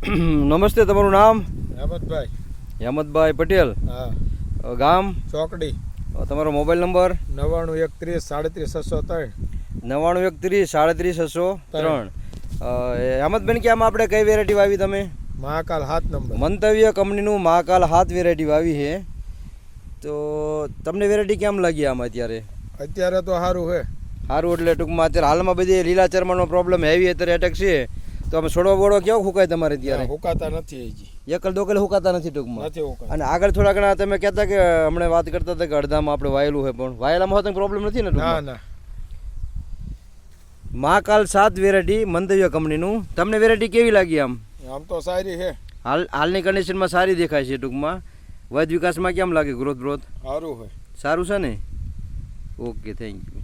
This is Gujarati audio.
નમસ્તે, તમારું નામ? હેમંતભાઈ. હેમંતભાઈ પટેલ. હા. ગામ? ચોકડી. તમારો મોબાઈલ નંબર? 9130 37 603. 9130 37 603. હેમંતભાઈ, કે આમાં આપણે કઈ વેરાયટી વાવી તમે? મહાકાલ 7 નંબર. મંતવ્ય કંપનીનું મહાકાલ 7 વેરાયટી વાવી છે. તો તમને વેરાયટી કેમ લાગી આમાં અત્યારે? અત્યારે તો સારું છે. સારું એટલે ટૂંકમાં અત્યારે હાલમાં બધી લીલા ચરમાનો પ્રોબ્લેમ હેવી અત્યારે એટેક છે. તો અમે છોડવા બોડો કેવો ફૂંકાય તમારે ત્યારે? ફૂંકાતા નથી હજી. એકલ દોકલ ફૂંકાતા નથી ટૂંકમાં. નથી ફૂંકાતા. અને આગળ થોડા ઘણા તમે કહેતા કે હમણાં વાત કરતા હતા કે અડધામાં આપણે વાયેલું છે, પણ વાયેલામાં હોત પ્રોબ્લેમ નથી ને? ના ના. મહાકાલ 7 વેરાયટી મંતવ્ય કંપનીનું. તમને વેરાયટી કેવી લાગી આમ? આમ તો સારી છે. હાલની કન્ડિશનમાં સારી દેખાય છે ટૂંકમાં. વધ વિકાસમાં કેમ લાગે? ગ્રોથ સારું છે. સારું છે ને? Okay, thank you.